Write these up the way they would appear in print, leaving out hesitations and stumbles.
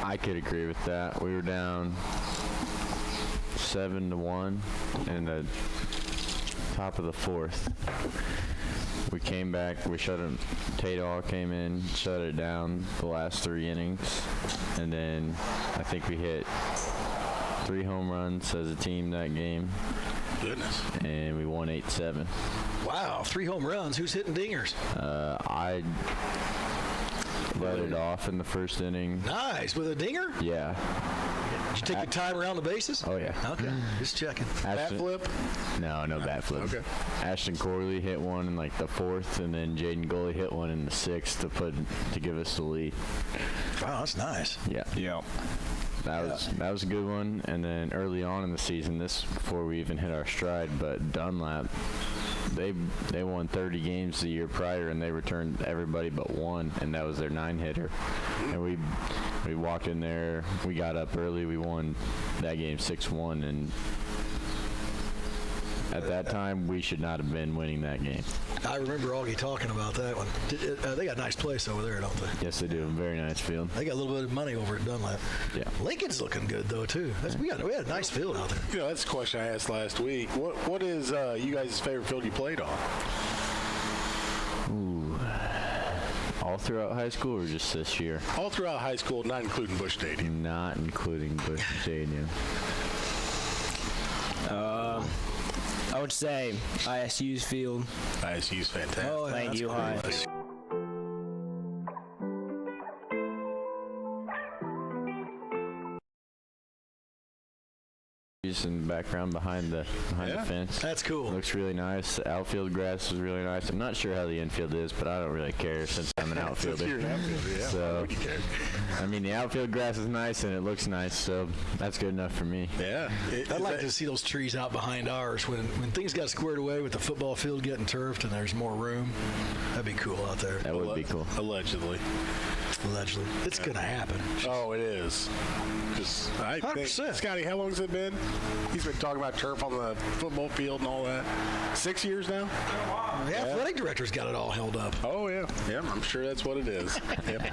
I could agree with that. We were down 7-1 in the top of the fourth. We came back. We shut it. Tate All came in, shut it down the last 3 innings, and then I think we hit 3 home runs as a team that game. Goodness. And we won 8-7. Wow, 3 home runs. Who's hitting dingers? I let it off in the first inning. Nice. With a dinger? Yeah. Did you take your time around the bases? Oh, yeah. Okay, just checking. Bat flip? No bat flip. Okay. Ashton Corley hit one in like the 4th, and then Jaden Gully hit one in the 6th to give us the lead. Wow, that's nice. Yeah. Yeah. That was a good one. And then early on in the season, this before we even hit our stride, but Dunlap, they won 30 games the year prior, and they returned everybody but one, and that was their 9-hitter. And we walked in there, we got up early, we won that game 6-1, and at that time, we should not have been winning that game. I remember Augie talking about that one. They got a nice place over there, don't they? Yes, they do. Very nice field. They got a little bit of money over at Dunlap. Yeah. Lincoln's looking good, though, too. We had a nice field out there. You know, that's a question I asked last week. What is you guys' favorite field you played on? Ooh. All throughout high school or just this year? All throughout high school, not including Busch Stadium. Not including Busch Stadium. I would say ISU's field. ISU's fantastic. Oh, yeah, Playing that's U High. pretty nice. In the background behind the fence. That's cool. Looks really nice. The outfield grass is really nice. I'm not sure how the infield is, but I don't really care since I'm an outfielder. You're an outfielder, yeah. So, Why would you care? I mean, the outfield grass is nice and it looks nice, so that's good enough for me. Yeah. I'd like to see those trees out behind ours when things got squared away with the football field getting turfed and there's more room. That'd be cool out there. That would be cool. Allegedly. Allegedly. It's going to happen. Oh, it is. Because I think, 100%. Scotty, how long has it been? He's been talking about turf on the football field and all that. 6 years now? The athletic director's got it all held up. Oh, yeah. Yeah, I'm sure that's what it is. Yep.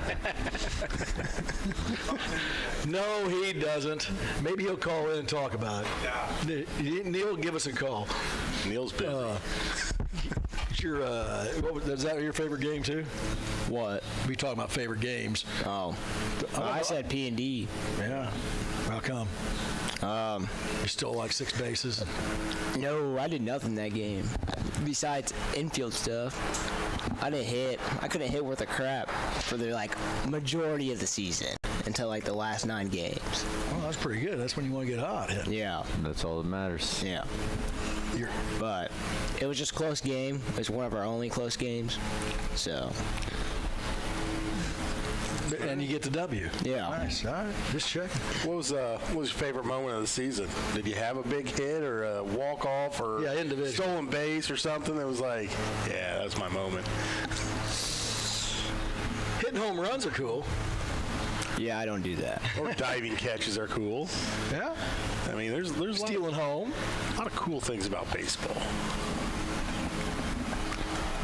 No, he doesn't. Maybe he'll call in and talk about it. Neil will give us a call. Neil's busy. Is that your favorite game, too? What? We talking about favorite games. Oh. I said P&D. Yeah. How come? You stole like 6 bases. No, I did nothing that game. Besides infield stuff. I didn't hit. I couldn't hit worth a crap for the majority of the season until the last 9 games. Well, that's pretty good. That's when you want to get hot. Yeah. That's all that matters. Yeah. But it was just a close game. It was one of our only close games. So. And you get the W. Yeah. Nice. All right. Just checking. What was your favorite moment of the season? Did you have a big hit or a walk-off or individual. stolen base or something that was that was my moment? Hitting home runs are cool. Yeah, I don't do that. Or diving catches are cool. Yeah. I mean, there's Stealing home. a lot of cool things about baseball.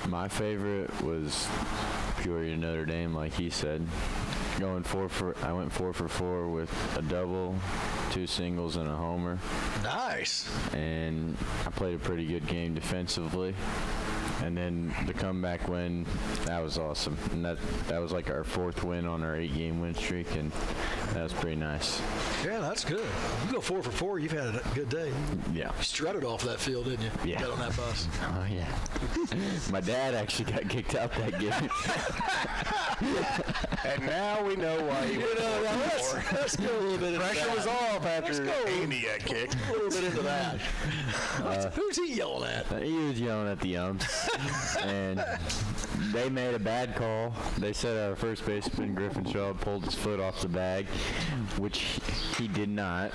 My favorite was Peoria Notre Dame, like he said. I went 4 for 4 with a double, 2 singles, and a homer. Nice. And I played a pretty good game defensively. And then the comeback win, that was awesome. And that was like our 4th win on our 8-game win streak, and that was pretty nice. Yeah, that's good. You go 4 for 4, you've had a good day. Yeah. You strutted off that field, didn't you? Yeah. Got on that bus. Oh, yeah. My dad actually got kicked out that game. And now we know why he went Let's go a little bit into Pressure that. was off after go. Andy got kicked. A little bit into that. Who's he yelling at? He was yelling at the umps, and they made a bad call. They said our first baseman, Griffin Shaw, pulled his foot off the bag, which he did not.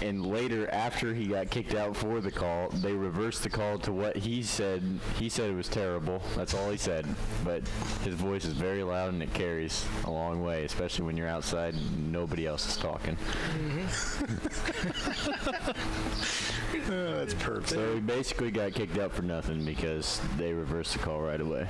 And later, after he got kicked out for the call, they reversed the call to what he said. He said it was terrible. That's all he said. But his voice is very loud, and it carries a long way, especially when you're outside and nobody else is talking. That's perfect. So he basically got kicked out for nothing because they reversed the call right away.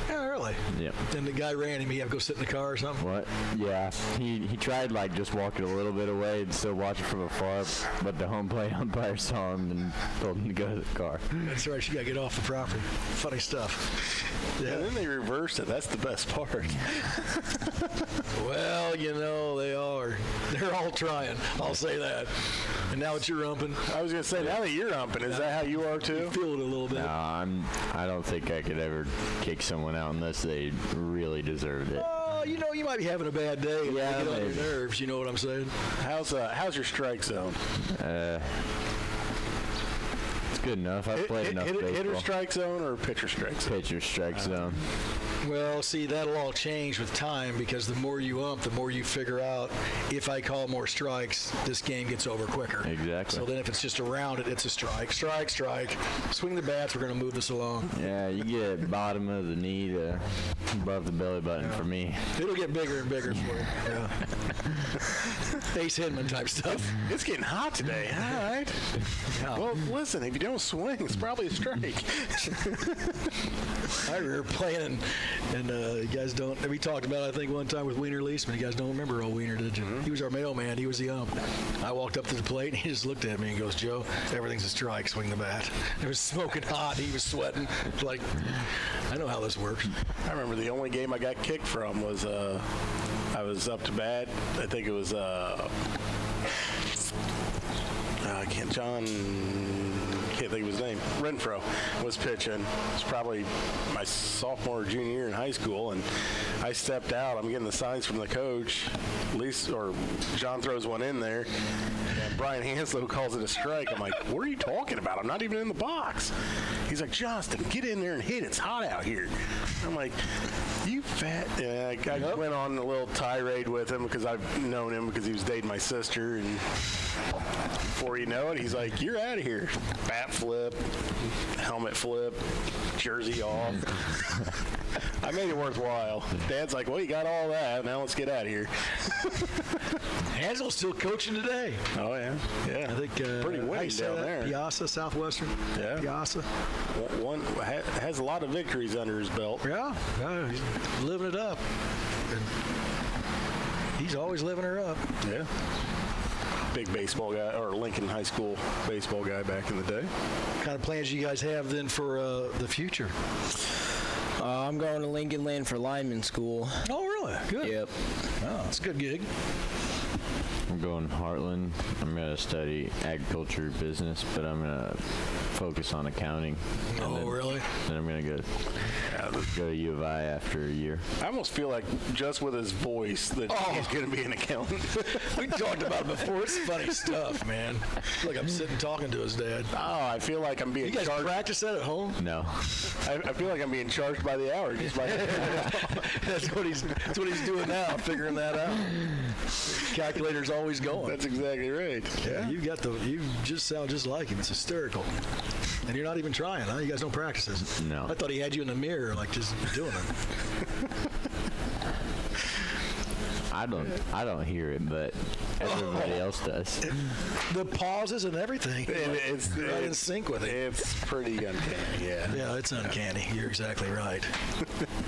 Yeah, really. play. Yep. Then the guy ran him. He had to go sit in the car or something. What? Yeah. He tried like just walking a little bit away and still watching from afar, but the home plate umpire saw him and told him to go to the car. That's right. You got to get off the property. Funny stuff. Yeah. And then they reversed it. That's the best part. Well, they are. They're all trying. I'll say that. And now that you're umping, I was going to say, now that you're umping, is that how you are too? feel it a little bit. No, I don't think I could ever kick someone out unless they really deserved it. Oh, you might be having a bad day. And Yeah, they get on your maybe. nerves. You know what I'm saying? How's your strike zone? It's good enough. I've played enough baseball. Hitter strike zone or pitcher strike zone? Pitcher strike zone. Well, see, that'll all change with time because the more you ump, the more you figure out if I call more strikes, this game gets over quicker. Exactly. So then if it's just around it, it's a strike. Strike, strike. Swing the bats. We're going to move this along. Yeah, you get bottom of the knee to above the belly button for me. It'll get bigger and bigger for you. Yeah. Ace Hinman type stuff. It's getting hot today. All right. Yeah. Well, listen, if you don't swing, it's probably a strike. I remember playing, and you guys don't. We talked about it, I think, one time with Wiener Leisman. You guys don't remember old Wiener, did you? He was our mailman. He was the ump. I walked up to the plate, and he just looked at me and goes, "Joe, everything's a strike. Swing the bat." It was smoking hot. He was sweating. It's like, I know how this works. I remember the only game I got kicked from was I was up to bat. I think it was can't think of his name. Renfro was pitching. It was probably my sophomore or junior year in high school, and I stepped out. I'm getting the signs from the coach. John throws one in there, and Brian Hanslow calls it a strike. I'm like, what are you talking about? I'm not even in the box. He's like, Johnston, get in there and hit. It's hot out here. I'm like, you fat. And I went on a little tirade with him because I've known him because he was dating my sister, and before you know it, he's like, you're out of here. Bat flip, helmet flip, jersey off. I made it worthwhile. Dad's like, well, you got all that. Now let's get out of here. Hansel's still coaching today. Oh, yeah. Yeah. I think pretty how you winning say down that? there. Piazza, Southwestern. Yeah. Piazza. One has a lot of victories under his belt. Yeah, he's living it up. And he's always living her up. Yeah. Big baseball guy, or Lincoln High School baseball guy back in the day. What kind of plans you guys have then for the future? I'm going to Lincoln Land for lineman school. Oh, really? Good. Yep. Oh, it's a good gig. I'm going to Heartland. I'm going to study agriculture business, but I'm going to focus on accounting. And then, Really? Then I'm going to go to U of I after a year. I almost feel like just with his voice that he's going to be an accountant. We talked about it before. It's funny stuff, man. I feel like I'm sitting talking to his dad. Oh, I feel like I'm being You guys charged. practice that at home? No. I feel like I'm being charged by the hour just by. That's what he's doing now, figuring that out. Calculator's always going. That's exactly right. Yeah, you just sound just like him. It's hysterical. And you're not even trying, huh? You guys don't practice this. No. I thought he had you in the mirror, like just doing it. I don't hear it, but everybody else does. The pauses and everything. It's right in sync with it. It's pretty uncanny, yeah. Yeah, it's uncanny. You're exactly right.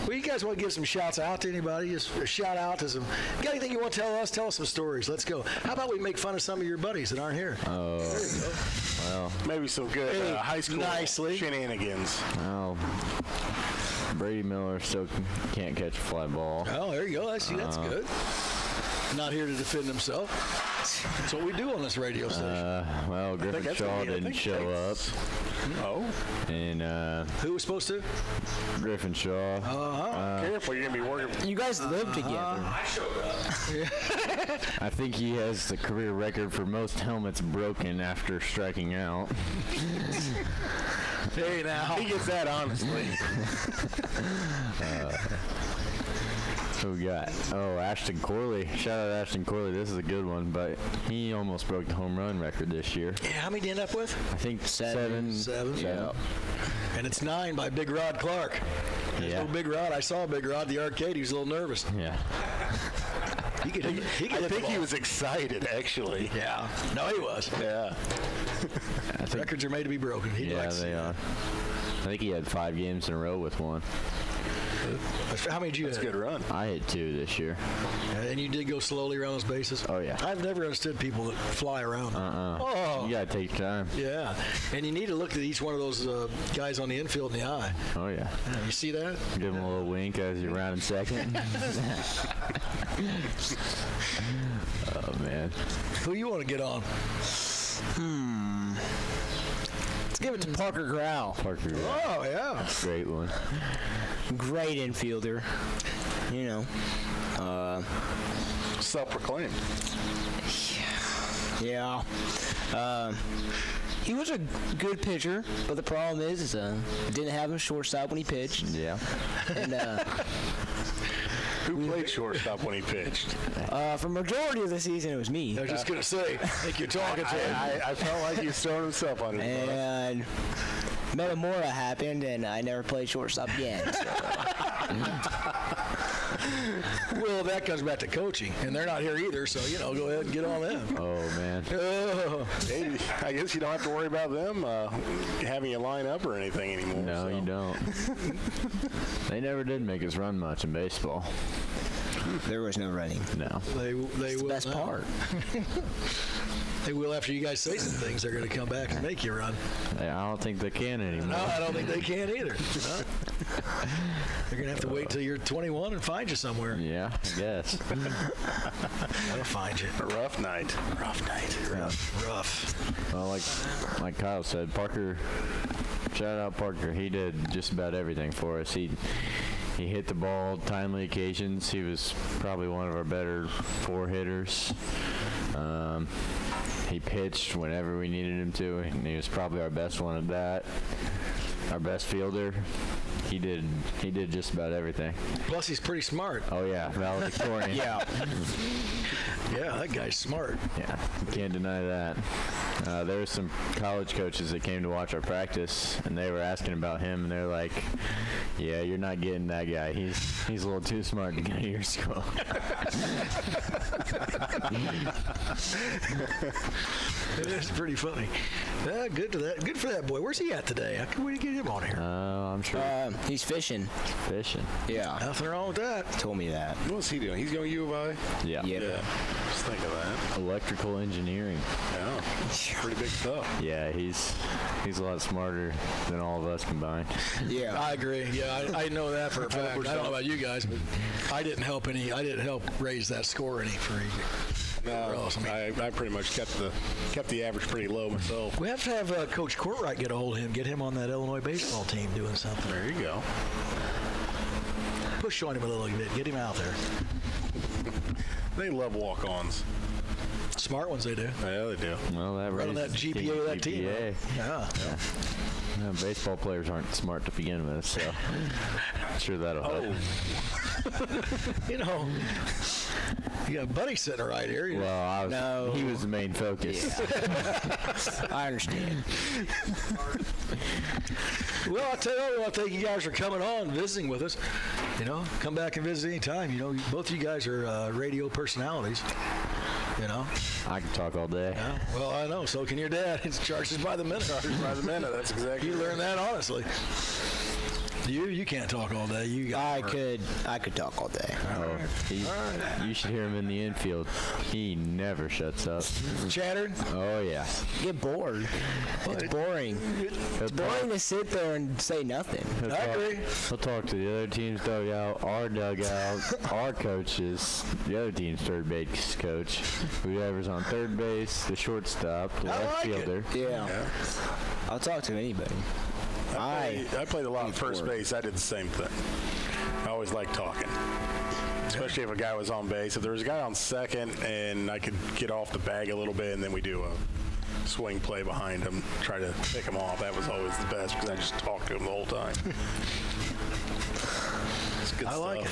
Well, you guys want to give some shouts out to anybody? Just a shout out to some. You got anything you want to tell us? Tell us some stories. Let's go. How about we make fun of some of your buddies that aren't here? Oh, well, Maybe some good Hey, high school nicely. shenanigans. well, Brady Miller still can't catch a fly ball. Oh, there you go. That's good. Not here to defend himself. That's what we do on this radio station. Well, Griffin that's Shaw what he- I didn't think show up, that's- Oh, and Who was supposed to? Griffin Shaw. careful, you're going to be working. You guys live together. I think he has the career record for most helmets broken after striking out. Hey, now. He gets that honestly. Who we got? Oh, Ashton Corley. Shout out to Ashton Corley. This is a good one, but he almost broke the home run record this year. Yeah, how many did you end up with? I think Seven. Seven. Yeah. And it's 9 by Big Rod Clark. There's Yeah. no Big Rod. I saw Big Rod at the arcade. He was a little nervous. Yeah. He could I hit the think he ball. was excited, actually. Yeah. No, he was. Yeah. I think, Records are made to be broken. He yeah, likes they are. I think he had 5 games in a row with one. How many did you That's a hit? good run. I hit 2 this year. And you did go slowly around those bases? Oh, yeah. I've never understood people that fly around. Oh, You gotta take your time. yeah. And you need to look at each one of those guys on the infield in the eye. Oh yeah. Yeah, you see that? Give him a little wink as you're rounding second. Oh man. Who you want to get on? Let's give it to Parker Grau. Parker, Oh, yeah. great one. Great infielder. You know. Self-proclaimed. Yeah. He was a good pitcher, but the problem is didn't have him shortstop when he pitched. Yeah. And Who played shortstop when he pitched? for majority of the season, it was me. I was just going to say, I think you're talking to him. I felt like he was throwing himself under the bus. And Metamora happened, and I never played shortstop again. So. Well, that comes back to coaching, and they're not here either, so, go ahead and get on them. Oh man. Oh, Hey, I guess you don't have to worry about them having you line up or anything anymore. No, so. you don't. They never did make us run much in baseball. There was no running. No. they will Best now. part. They will after you guys say some things. They're going to come back and make you run. I don't think they can anymore. No, I don't think they can either. No. They're going to have to wait till you're 21 and find you somewhere. Yeah, I guess. That'll find you. A rough night. Rough night. Rough. Well, like Kyle said, Parker. Shout out Parker. He did just about everything for us. He hit the ball timely occasions. He was probably one of our better 4 hitters. He pitched whenever we needed him to, and he was probably our best one at that. Our best fielder. He did just about everything. Plus, he's pretty smart. Oh yeah, valedictorian. Yeah. Yeah, that guy's smart. Yeah, you can't deny that. There were some college coaches that came to watch our practice, and they were asking about him, and they're like, "Yeah, you're not getting that guy. He's a little too smart to go to your school." It is pretty funny. Yeah, good for that boy. Where's he at today? How can we get him on here? I'm sure He's fishing. fishing. Yeah. Nothing wrong with that. Told me that. What's he doing? He's going to U of I? Yeah. Yep. Yeah. Just think of that. Electrical engineering. Yeah. Pretty big stuff. Yeah, he's a lot smarter than all of us combined. Yeah. I agree. Yeah, I know that for a fact. I don't know about you guys, but I didn't help raise that score any for you. No, I pretty much kept the average pretty low myself. We have to have Coach Courtwright get a hold of him, get him on that Illinois baseball team doing something. There you go. Push on him a little bit, get him out there. They love walk-ons. Smart ones they do. Yeah, they do. Well, that Running that raises GPA of that team. GPA. Yeah. Yeah, baseball players aren't smart to begin with, so I'm sure that'll help. You know, you got Buddy sitting right here. Well, he was the main focus. I understand. Well, I'll tell you what, thank you guys for coming on, visiting with us. Come back and visit anytime. Both of you guys are radio personalities. I can talk all day. Yeah. Well, I know. So can your dad. It's charges by the minute. By the minute, that's exactly. You learned that honestly. You can't talk all day. You got I could talk all day. Oh, you should hear him in the infield. He never shuts up. chattered. Oh yeah. Get bored. It's boring. It's boring to sit there and say nothing. He'll I agree. He'll talk to the other team's dugout, our dugout, our coaches, the other team's third base coach, whoever's on third base, the shortstop, the left like it. fielder. Yeah. I'll talk to anybody. I played a lot of first base. I did the same thing. I always liked talking. Especially if a guy was on base. If there was a guy on second and I could get off the bag a little bit and then we do a swing play behind him, try to pick him off, that was always the best because I just talked to him the whole time. It's good I stuff. like it.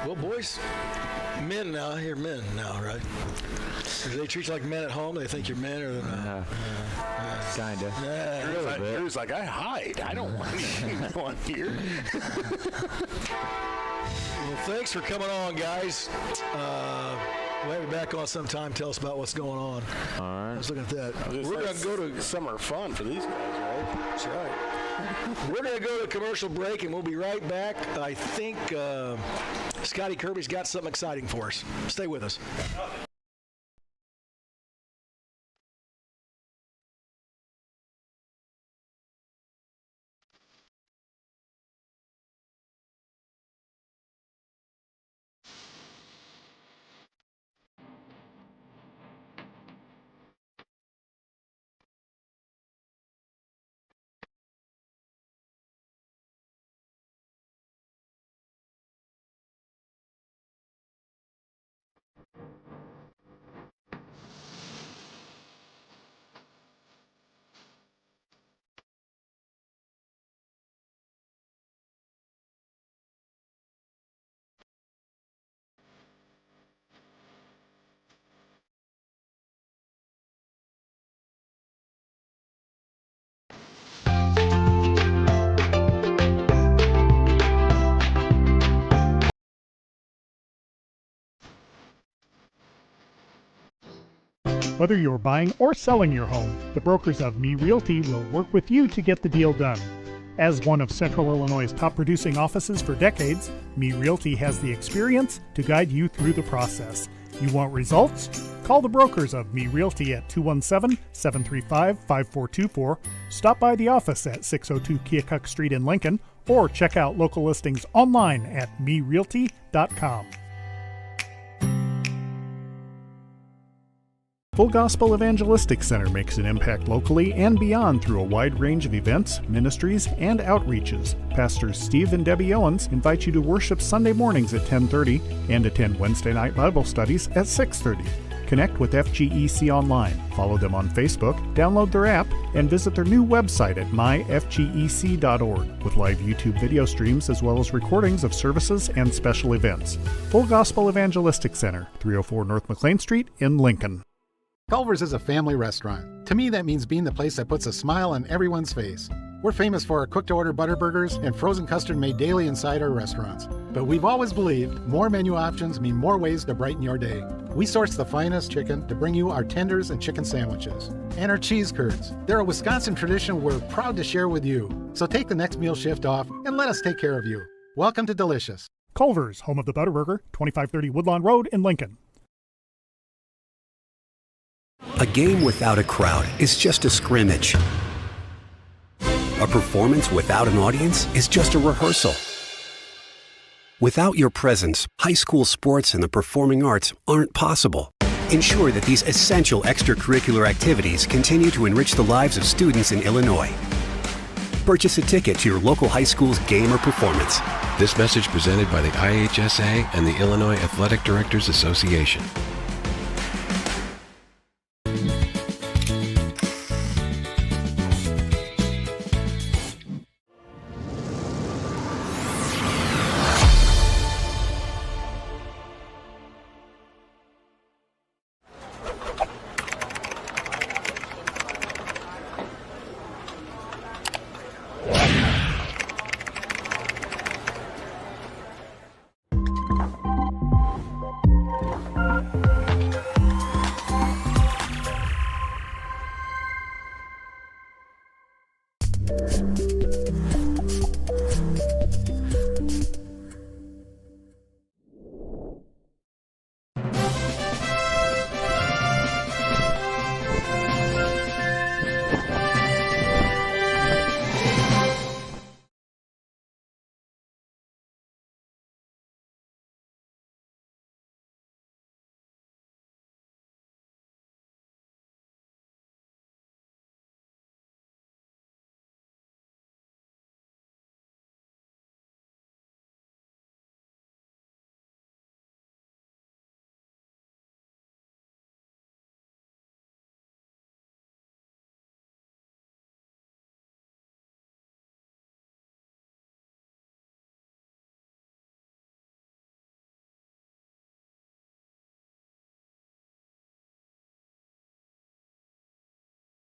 Well, boys, men now. You're men now, right? Do they treat you like men at home? They think you're men or than Kinda. Drew's like, I hide. I don't want anyone here. Well, thanks for coming on, guys. We'll have you back on sometime. Tell us about what's going on. All I right. was looking at that. We're We're going to go to... summer fun for these guys, right? That's right. We're going to go to commercial break, and we'll be right back. I think Scotty Kirby's got something exciting for us. Stay with us. Whether you're buying or selling your home, the brokers of Me Realty will work with you to get the deal done. As one of Central Illinois' top producing offices for decades, Me Realty has the experience to guide you through the process. You want results? Call the brokers of Me Realty at 217-735-5424, stop by the office at 602 Keokuk Street in Lincoln, or check out local listings online at merealty.com. Full Gospel Evangelistic Center makes an impact locally and beyond through a wide range of events, ministries, and outreaches. Pastors Steve and Debbie Owens invite you to worship Sunday mornings at 10:30 and attend Wednesday night Bible studies at 6:30. Connect with FGEC online, follow them on Facebook, download their app, and visit their new website at myfgec.org with live YouTube video streams as well as recordings of services and special events. Full Gospel Evangelistic Center, 304 North McLean Street in Lincoln. Culver's is a family restaurant. To me, that means being the place that puts a smile on everyone's face. We're famous for our cooked-to-order butter burgers and frozen custard made daily inside our restaurants. But we've always believed more menu options mean more ways to brighten your day. We source the finest chicken to bring you our tenders and chicken sandwiches. And our cheese curds. They're a Wisconsin tradition we're proud to share with you. So take the next meal shift off and let us take care of you. Welcome to Delicious. Culver's, home of the Butterburger, 2530 Woodlawn Road in Lincoln. A game without a crowd is just a scrimmage. A performance without an audience is just a rehearsal. Without your presence, high school sports and the performing arts aren't possible. Ensure that these essential extracurricular activities continue to enrich the lives of students in Illinois. Purchase a ticket to your local high school's game or performance. This message presented by the IHSA and the Illinois Athletic Directors Association.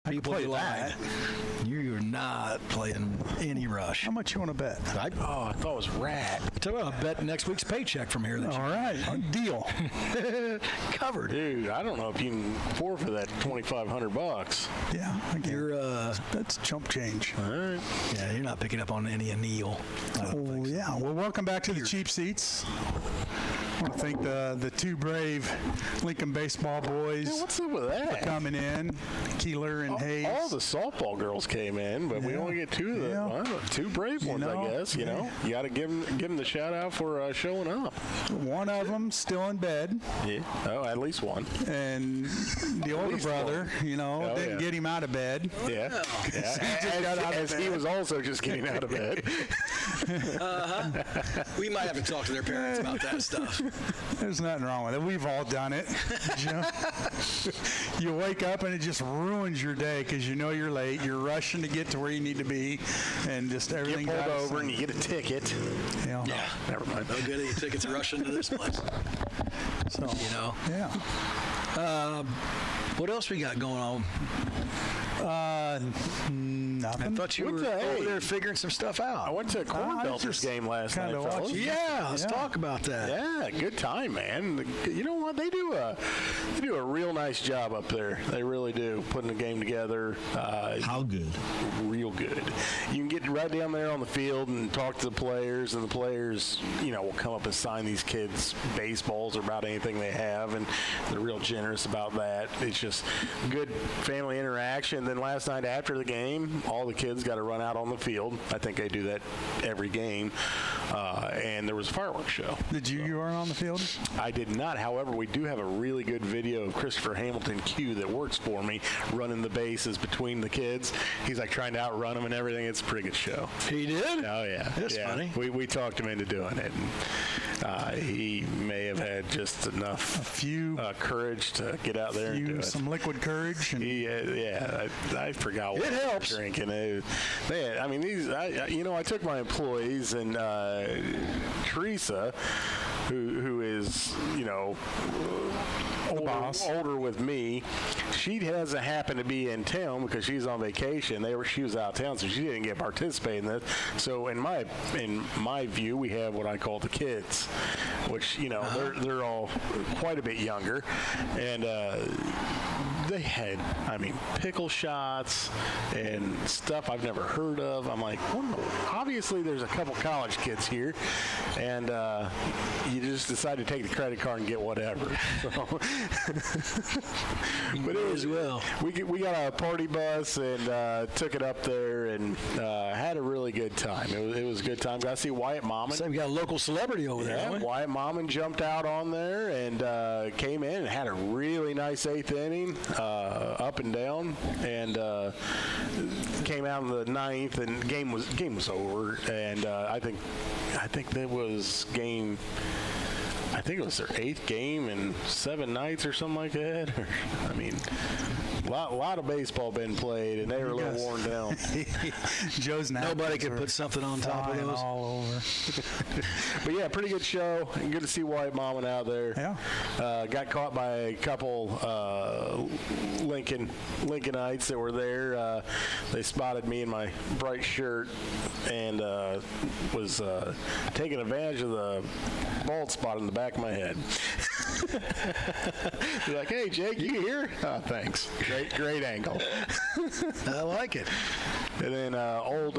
I can play that. You're not playing any rush. How much you want to bet? I thought it was rat. Tell you what, I'll bet next week's paycheck from here. All right, deal. Covered. Dude, I don't know if you can forfeit that $2,500. Yeah, I get You're that's chump change. All right. yeah, you're not picking up on any Anil. I don't think so. Yeah. Well, welcome back to the cheap seats. I want to thank the two brave Lincoln baseball boys Yeah, what's up with that? coming in, Keeler and Hayes. All the softball girls came in, but we Yeah. only get two of the Yeah. two brave ones, know, I guess. You know, you got to give them the shout out for showing up. One of them still in bed, Yeah. Oh, at least one. and the older least brother, one. didn't yeah. get him out of bed. Yeah. He just got out of As he bed. was also just getting out of bed. We might have to talk to their parents about that stuff. There's nothing wrong with it. We've all done it. Joe. You wake up and it just ruins your day because you know you're late. You're rushing to get to where you need to be, and just You everything pulled got over and you get a ticket. Yeah. Never mind. No good any tickets rushing to this place. So, You know. yeah. What else we got going on? Nothing. I thought you What were the over hey? there figuring some stuff out. I went to a Corn I was Belters just game last night, kinda fellas. watching. Yeah, let's Yeah. talk about that. Yeah, good time, man. You know what? They do a real nice job up there. They really do, putting the game together. How good? Real good. You can get right down there on the field and talk to the players, and the players, will come up and sign these kids baseballs or about anything they have, and they're real generous about that. It's just good family interaction. Then last night after the game, all the kids got to run out on the field. I think they do that every game. And there was a fireworks show. Did you were on the field? I did not. However, we do have a really good video of Christopher Hamilton Q that works for me running the bases between the kids. He's like trying to outrun them and everything. It's a pretty good show. He did? Oh, yeah. That's funny. We talked him into doing it. And, he may have had just enough Few, courage to get out there and do it. some liquid courage. And I forgot what It they were helps. drinking. I took my employees and Teresa, who is, older with me. She doesn't happen to be in town because she's on vacation. She was out of town, so she didn't get to participate in this. So in my view, we have what I call the kids, which they're all quite a bit younger, and they had, pickle shots and stuff I've never heard of. I'm like, obviously there's a couple college kids here, and you just decide to take the credit card and get whatever. So, but it was well. We got a party bus and took it up there and had a really good time. It was a good time. Got to see Wyatt Mommen. So we got a local celebrity over there. Yeah, haven't we? Wyatt Mommen jumped out on there and came in and had a really nice eighth inning, up and down, and came out in the ninth, and game was over. And I think that was game. I think it was their 8th game in 7 nights or something like that. A lot of baseball been played, and they were a little worn down. Joe's napkins Nobody could were put something on top of flying those. all over. But yeah, pretty good show. And good to see Wyatt Mommen out there. Yeah. Got caught by a couple Lincolnites that were there. They spotted me in my bright shirt and was taking advantage of the bald spot in the back of my head. They're like, "Hey, Jake, you here?" Oh, thanks. Great angle. I like it. And then old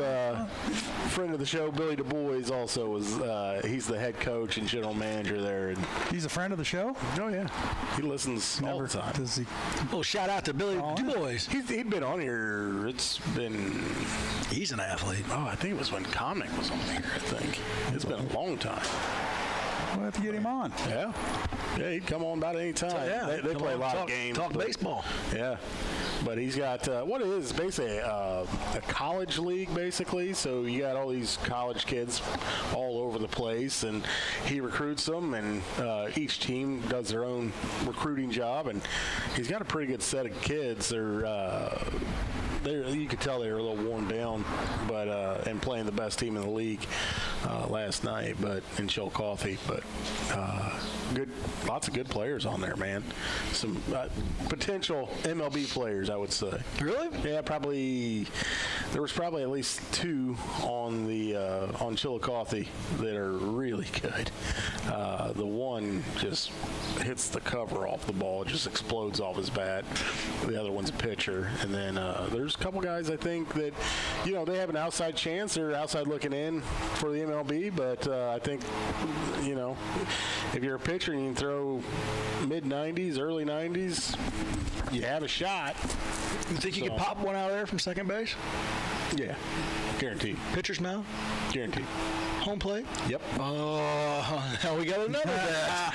friend of the show, Billy Du Bois, also was. He's the head coach and general manager there. And, He's a friend of the show? oh yeah, he listens all the time. Does he? Oh, shout out to Billy Du Bois. He'd been on here. It's been. He's an athlete. Oh, I think it was when Comic was on here. I think it's been a long time. We'll have to get him on. Yeah, he'd come on about any time. They come play a on, lot talk, of games. Talk but- baseball. Yeah. But he's got what it is basically a college league, basically. So you got all these college kids all over the place, and he recruits them, and each team does their own recruiting job. And he's got a pretty good set of kids. They're you could tell they were a little worn down, but and playing the best team in the league last night, but in Chillicothe. But lots of good players on there, man. Some potential MLB players, I would say. Really? Yeah, probably. There was probably at least 2 on the on Chillicothe that are really good. The one just hits the cover off the ball, it just explodes off his bat. The other one's a pitcher, and then there's a couple guys I think that they have an outside chance. They're outside looking in for the MLB, but I think if you're a pitcher and you can throw mid-90s, early 90s, you have a shot. You think you could pop one out of there from second base? Yeah, guaranteed. Pitcher's mound? Guaranteed. Home plate? Yep. Oh, now we got another bet.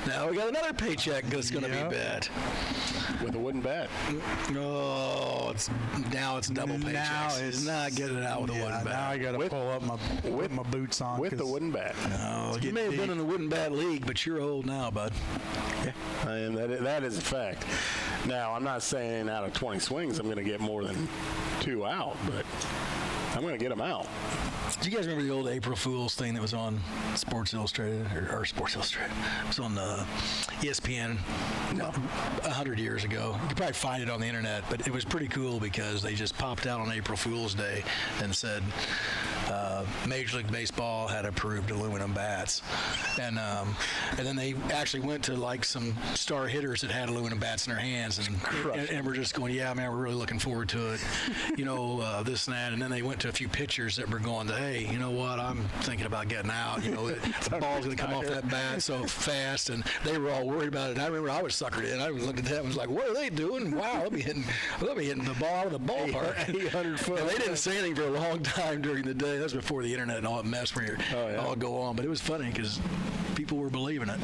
Now we got another paycheck that's going to be bad. With a wooden bat. No, now it's double paychecks. Now it's not getting it out with a wooden bat. Now I got to pull up my boots on. With the wooden bat. No, you may have been in the wooden bat league, but you're old now, bud. Yeah, and that is a fact. Now, I'm not saying out of 20 swings I'm going to get more than 2 out, but I'm going to get them out. Do you guys remember the old April Fool's thing that was on Sports Illustrated or Sports Illustrated? It was on ESPN 100 years ago. You could probably find it on the internet, but it was pretty cool because they just popped out on April Fool's Day and said Major League Baseball had approved aluminum bats, and then they actually went to like some star hitters that had aluminum bats in their hands, and we're just going, yeah, man, we're really looking forward to it, this and that, and then they went to a few pitchers that were going to, hey, you know what, I'm thinking about getting out, the ball's going to come off that bat so fast, and they were all worried about it. And I remember I was suckered in. I looked at that and was like, what are they doing? Wow, let me hitting the ball out of the ballpark. 800 foot. And they didn't say anything for a long time during the day. That was before the internet and all that mess where all go on. But it was funny because people were believing it.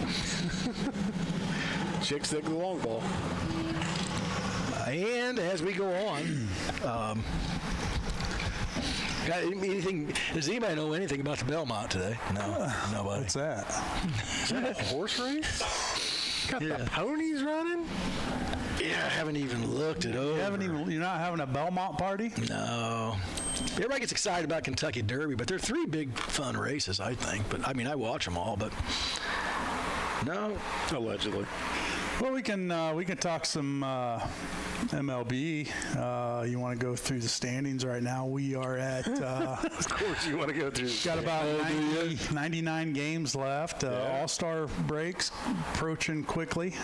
Chicks take the long ball. And as we go on, does anybody know anything about the Belmont today? No, nobody. What's that? Is that a horse race? Got the ponies running? Yeah, I haven't even looked it over. You're not having a Belmont party? No. Everybody gets excited about Kentucky Derby, but they're 3 big fun races, I think. But I mean, I watch them all, but no. Allegedly. Well, we can talk some MLB. You want to go through the standings right now? We are at. Of course, you want to go through. Got about 99 games left. All-Star breaks approaching quickly.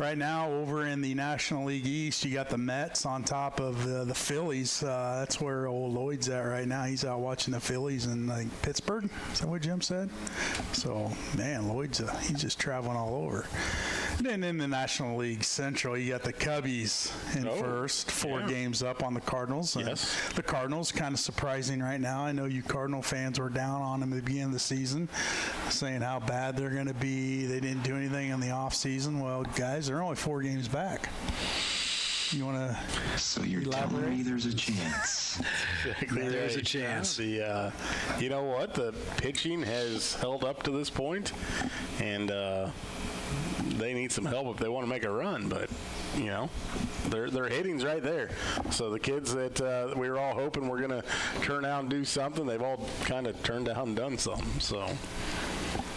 Right now, over in the National League East, you got the Mets on top of the Phillies. That's where old Lloyd's at right now. He's out watching the Phillies in Pittsburgh. Is that what Jim said? So, man, Lloyd's he's just traveling all over. And then in the National League Central, you got the Cubbies in first, 4 games up on the Cardinals. Yes. The Cardinals kind of surprising right now. I know you Cardinal fans were down on them at the beginning of the season, saying how bad they're going to be. They didn't do anything in the offseason. Well, guys, they're only 4 games back. You want to So you're telling me there's a chance? There's a chance. You know what? The pitching has held up to this point, and they need some help if they want to make a run. But their hitting's right there. So the kids that we were all hoping were going to turn out and do something, they've all kind of turned out and done something. So.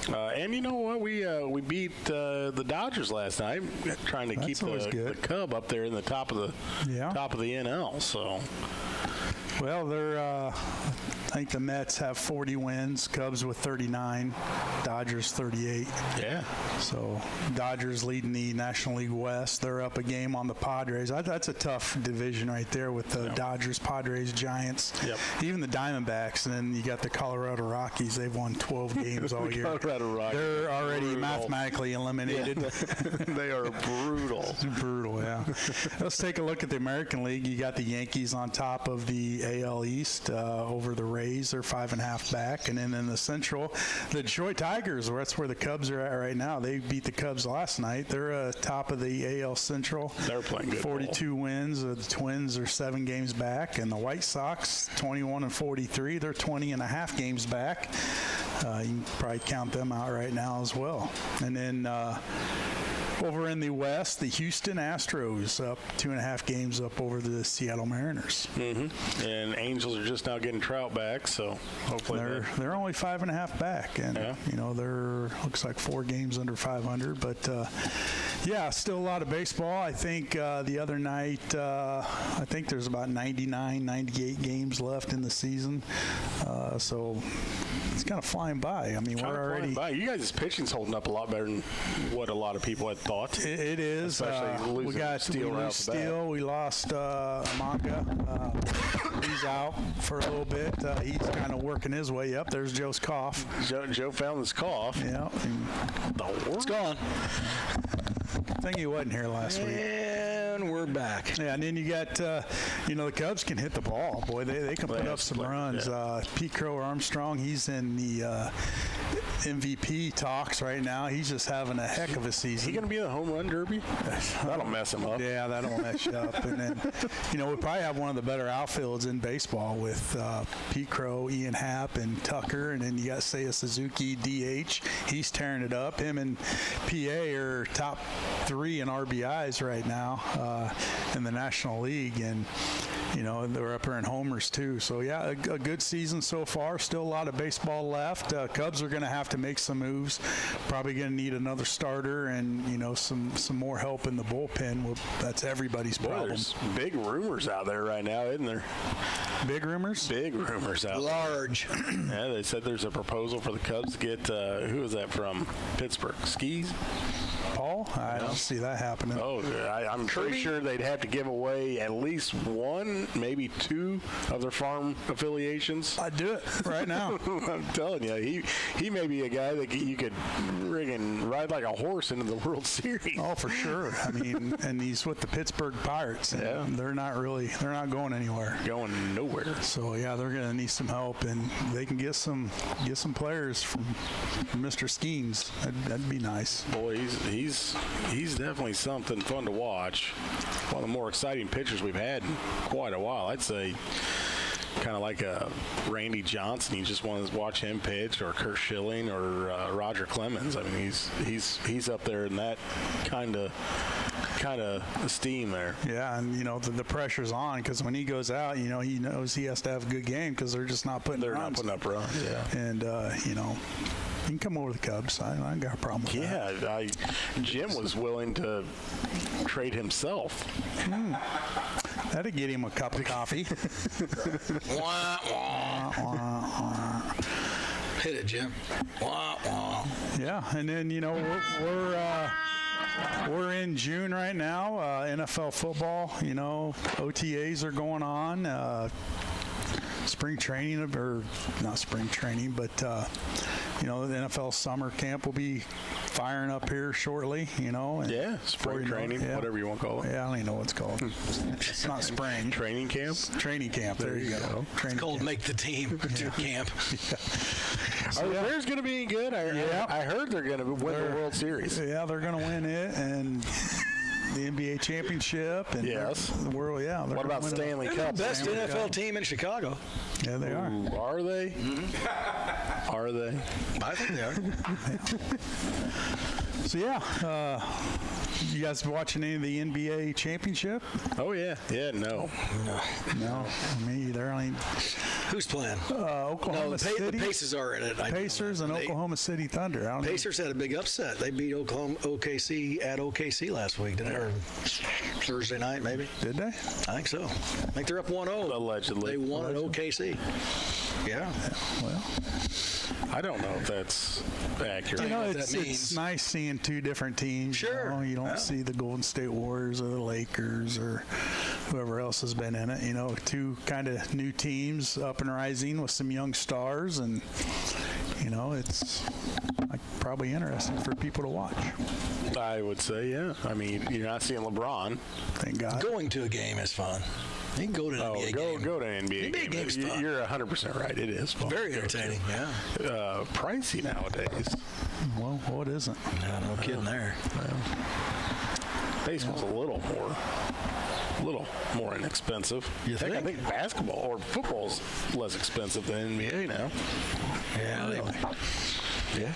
And you know what? We beat the Dodgers last night, trying to keep the Cub up there in the top of the NL. So, well, they're. I think the Mets have 40 wins, Cubs with 39, Dodgers 38. Yeah. So Dodgers leading the National League West. They're up a game on the Padres. That's a tough division right there with the Dodgers, Padres, Giants, even the Diamondbacks, and then you got the Colorado Rockies. They've won 12 games all year. Colorado Rockies. They're already mathematically eliminated. They are brutal. Brutal, yeah. Let's take a look at the American League. You got the Yankees on top of the AL East over the Rays. They're 5.5 back. And then in the Central, the Detroit Tigers, that's where the Cubs are at right now. They beat the Cubs last night. They're top of the AL Central. They're playing good 42 ball. wins. The Twins are 7 games back. And the White Sox, 21-43. They're 20.5 games back. You can probably count them out right now as well. And then over in the West, the Houston Astros up 2.5 games up over the Seattle Mariners. Mm-hmm. And Angels are just now getting Trout back, so hopefully they're only 5.5 back, and they're looks like 4 games under 500. But still a lot of baseball. I think the other night, I think there's about 99, 98 games left in the season, so it's kind of flying by. I mean, we're already. You guys' pitching's holding up a lot better than what a lot of people had thought. It is. Especially losing we got Steele. We lost Manga. He's out for a little bit. He's kind of working his way up. There's Joe's cough. Joe found his cough. Yeah. It's gone. I think he wasn't here last week. And we're back. Yeah, and then you got, the Cubs can hit the ball. Boy, they can put up some runs. Yeah. Pete Crow Armstrong, he's in the MVP talks right now. He's just having a heck of a season. Is he going to be in the home run derby? That'll mess him up. Yeah, that'll mess you up. And then, we probably have one of the better outfields in baseball with Pete Crow, Ian Happ, and Tucker. And then you got Seiya Suzuki, DH. He's tearing it up. Him and PA are top 3 in RBIs right now in the National League. And, they're up there in homers, too. So, a good season so far. Still a lot of baseball left. Cubs are going to have to make some moves. Probably going to need another starter and, some more help in the bullpen. Well, that's everybody's problem. There's big rumors out there right now, isn't there? Big rumors? Big rumors out Large. there. Yeah, they said there's a proposal for the Cubs to get, who is that from? Pittsburgh. Skis? Paul? I don't see that happening. Oh, I'm pretty sure they'd have to give away at least 1, maybe 2 of their farm affiliations. I'd do it right now. I'm telling you, he may be a guy that you could friggin' ride like a horse into the World Series. Oh, for sure. I mean, and he's with the Pittsburgh Pirates. And they're not going anywhere. Going nowhere. So they're going to need some help, and they can get some players from Mr. Skeens. That'd be nice. Boy, he's definitely something fun to watch. One of the more exciting pitchers we've had in quite a while. I'd say kind of like a Randy Johnson. You just want to watch him pitch, or Kurt Schilling, or Roger Clemens. I mean, he's up there in that kind of esteem there. Yeah, and the pressure's on because when he goes out, he knows he has to have a good game because they're just not putting. They're not putting up runs. Yeah, and you can come over to the Cubs. I ain't got a problem with that. Yeah, Jim was willing to trade himself. That'd get him a cup of coffee. Wah, wah. Wah, wah. Hit it, Jim. Wah, wah. Yeah, and then we're in June right now. NFL football. OTAs are going on. Spring training, or not spring training, but the NFL summer camp will be firing up here shortly, And spring training, whatever you want to call it. Yeah, I don't even know what it's called. It's not spring. Training camp? Training camp. There you go. It's called Make the Team Camp. Are the Bears going to be good? I heard they're going to win the World Series. Yeah, they're going to win it, and the NBA championship. And the world, What about Stanley Cup? The best NFL team in Chicago. Yeah, they are. Ooh, are they? Mm-hmm. Are they? I think they are. So, you guys watching any of the NBA championship? Oh, yeah. Yeah, no. Me either. Who's playing? Oklahoma City. The Pacers are in it. Pacers and Oklahoma City Thunder. Pacers had a big upset. They beat OKC at OKC last week, didn't they? Or Thursday night, maybe. Did they? I think so. I think they're up 1-0. Allegedly. They won at OKC. Yeah. Well, I don't know if that's accurate. It's nice seeing 2 different teams. Sure. You don't see the Golden State Warriors or the Lakers or whoever else has been in it. 2 kind of new teams up and rising with some young stars, and it's probably interesting for people to watch. I would say, yeah. I mean, you're not seeing LeBron. Thank God. Going to a game is fun. You can go to an NBA game. Go to an NBA game. game's fun. You're 100% right. It is fun. Very entertaining, pricey nowadays. Well, what isn't? No kidding there. Baseball's a little more inexpensive. You think? I think basketball or football's less expensive than NBA now. Yeah. Really? Yeah.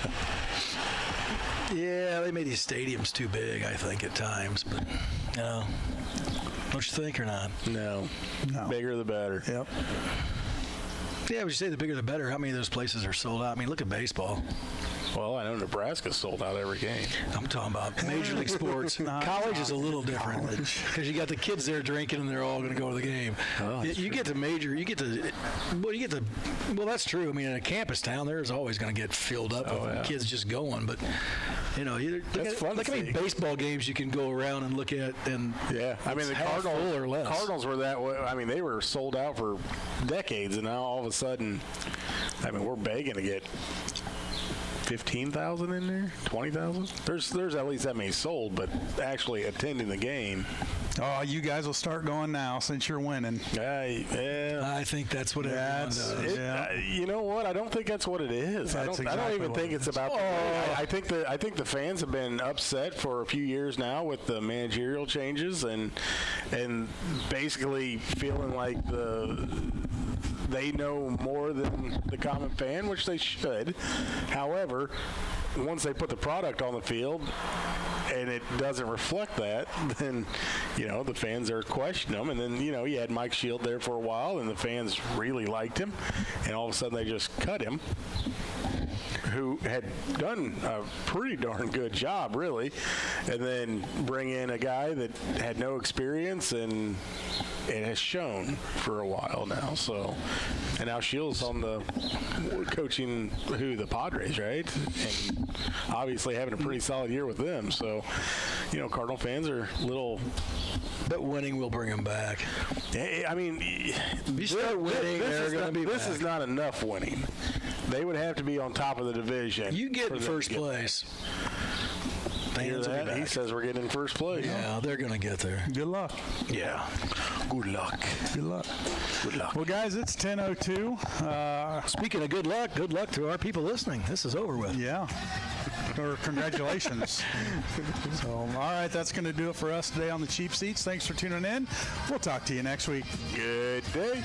Yeah, they made these stadiums too big, I think, at times. But, don't you think or not? No. Bigger the better. Yep. Yeah, would you say the bigger the better? How many of those places are sold out? I mean, look at baseball. Well, I know Nebraska sold out every game. I'm talking about Major League Sports. College is a little different because you got the kids there drinking and they're all going to go to the game. Well, that's true. I mean, in a campus town, there's always going to get filled up with kids just going. But, look how many baseball games you can go around and look at. And yeah, I mean, the Cardinals were that way. I mean, they were sold out for decades, and now all of a sudden, I mean, we're begging to get 15,000 in there, 20,000. There's at least that many sold, but actually attending the game. Oh, you guys will start going now since you're winning. I think that's what everyone does. You know what? I don't think that's what it is. I don't even think it's about. I think the fans have been upset for a few years now with the managerial changes and basically feeling like they know more than the common fan, which they should. However, once they put the product on the field and it doesn't reflect that, then, the fans are questioning them. And then, you had Mike Shield there for a while, and the fans really liked him. And all of a sudden they just cut him, who had done a pretty darn good job, really, and then bring in a guy that had no experience and it has shown for a while now. So, and now Shields on the coaching the Padres, right? And obviously having a pretty solid year with them. So, Cardinal fans are a little. But winning will bring them back. I mean, you start winning, they're going to be. This is not enough winning. They would have to be on top of the division. You get in first place. Hear that? He says we're getting in first place. Yeah, they're going to get there. Good luck. Yeah. Good luck. Good luck. Good luck. Well, guys, it's 10:02. Speaking of good luck to our people listening. This is over with. Yeah. Or congratulations. So, all right, that's going to do it for us today on the Cheap Seats. Thanks for tuning in. We'll talk to you next week. Good day.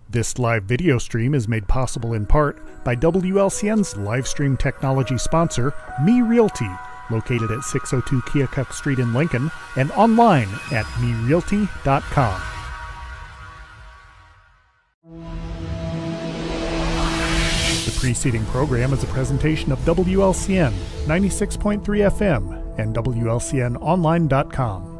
This live video stream is made possible in part by WLCN's live stream technology sponsor, Me Realty, located at 602 Keokuk Street in Lincoln, and online at merealty.com. The preceding program is a presentation of WLCN 96.3 FM and WLCNonline.com.